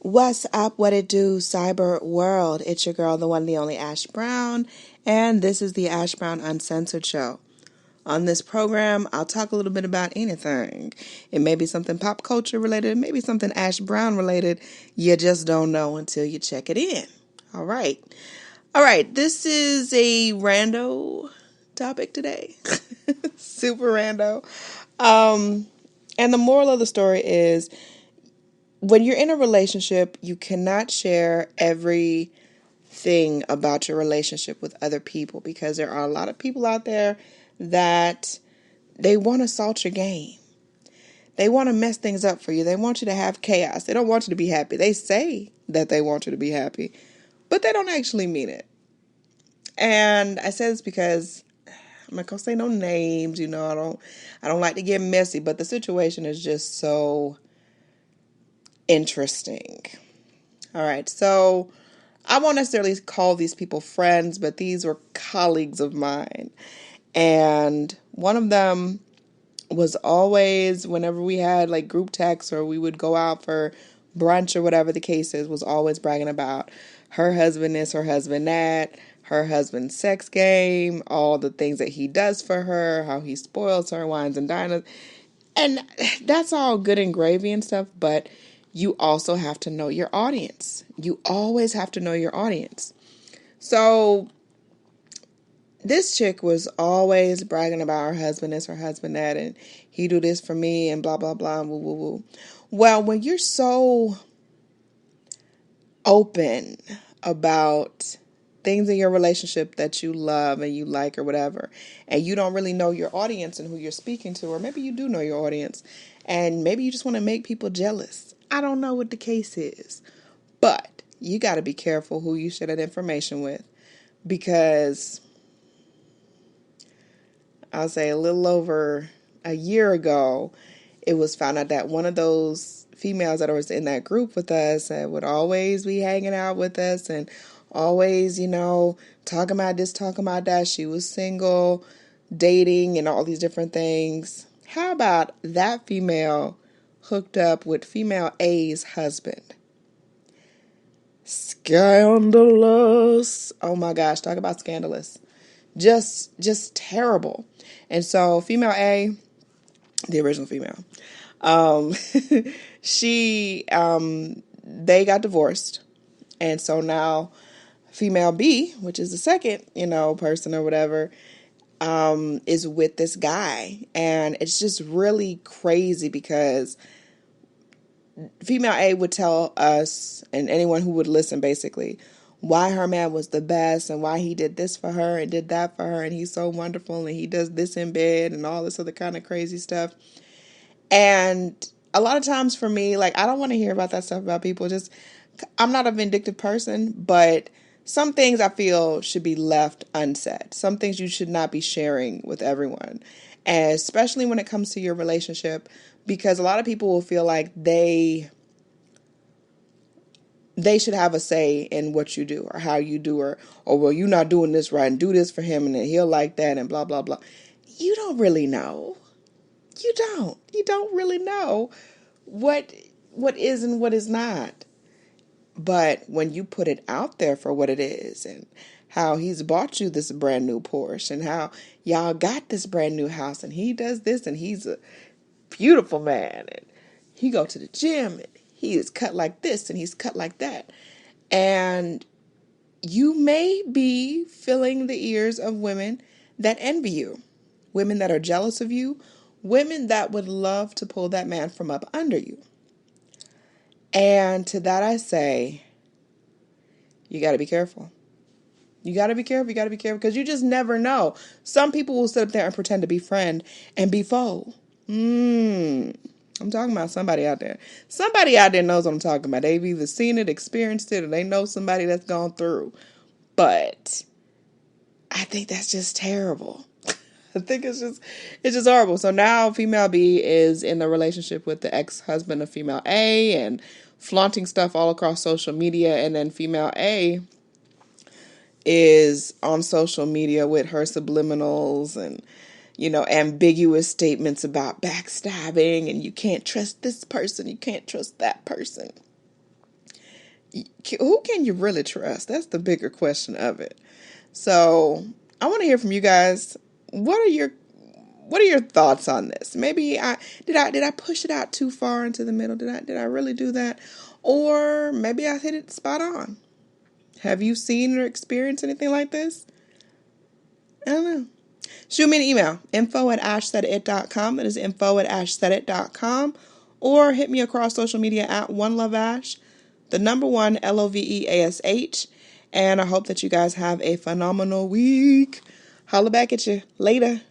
What's up, what it do, cyber world? It's your girl, the one, the only Ash Brown, and this is the Ash Brown Uncensored Show. On this program, I'll talk a little bit about anything. It may be something pop culture related, it may be something Ash Brown related. You just don't know until you check it in. All right. This is a rando topic today. Super rando. And the moral of the story is, when you're in a relationship, you cannot share everything about your relationship with other people, because there are a lot of people out there that they want to salt your game. They want to mess things up for you. They want you to have chaos. They don't want you to be happy. They say that they want you to be happy, but they don't actually mean it. And I say this because I'm not gonna say no names, I don't like to get messy, but the situation is just so interesting. All right, so I won't necessarily call these people friends, but these were colleagues of mine. And one of them was always, whenever we had like group texts or we would go out for brunch or whatever the case is, was always bragging about her husband this, her husband that, her husband's sex game, all the things that he does for her, how he spoils her, wines and diners. And that's all good and gravy and stuff, but you also have to know your audience. You always have to know your audience. So this chick was always bragging about her husband this, her husband that, and he do this for me and blah, blah, blah, and woo, woo, woo. Well, when you're so open about things in your relationship that you love and you like or whatever, and you don't really know your audience and who you're speaking to, or maybe you do know your audience, and maybe you just want to make people jealous. I don't know what the case is, but you got to be careful who you share that information with, because I'll say a little over a year ago, it was found out that one of those females that was in that group with us and would always be hanging out with us and always, talking about this, talking about that. She was single, dating, and all these different things. How about that female hooked up with female A's husband? Scandalous. Oh my gosh, talk about scandalous. Just terrible. And so female A, the original female, she they got divorced. And so now female B, which is the second, person or whatever, is with this guy. And it's just really crazy because female A would tell us and anyone who would listen basically why her man was the best and why he did this for her and did that for her and he's so wonderful and he does this in bed and all this other kind of crazy stuff. And a lot of times for me, like, I don't want to hear about that stuff about people. I'm not a vindictive person, but some things I feel should be left unsaid. Some things you should not be sharing with everyone, and especially when it comes to your relationship, because a lot of people will feel like they should have a say in what you do or how you do, or well, you're not doing this right and do this for him and then he'll like that and blah, blah, blah. You don't really know. You don't really know what is and what is not. But when you put it out there for what it is, and how he's bought you this brand new Porsche, and how y'all got this brand new house, and he does this, and he's a beautiful man, and he go to the gym, and he is cut like this, and he's cut like that. And you may be filling the ears of women that envy you, women that are jealous of you, women that would love to pull that man from up under you. And to that I say, you got to be careful. You got to be careful because you just never know. Some people will sit up there and pretend to be friend and be foe. I'm talking about somebody out there. Somebody out there knows what I'm talking about. They've either seen it, experienced it, or they know somebody that's gone through. But I think that's just terrible. I think it's just horrible. So now female B is in a relationship with the ex-husband of female A and flaunting stuff all across social media. And then female A is on social media with her subliminals and, ambiguous statements about backstabbing and you can't trust this person, you can't trust that person. who can you really trust? That's the bigger question of it. So I want to hear from you guys. What are your thoughts on this? Maybe did I push it out too far into the middle? Did I really do that? Or maybe I hit it spot on. Have you seen or experienced anything like this? I don't know. Shoot me an email, info@ashsaidit.com. It is info@ashsaidit.com. Or hit me across social media at OneLoveAsh, the number one LOVEASH. And I hope that you guys have a phenomenal week. Holla back at you later.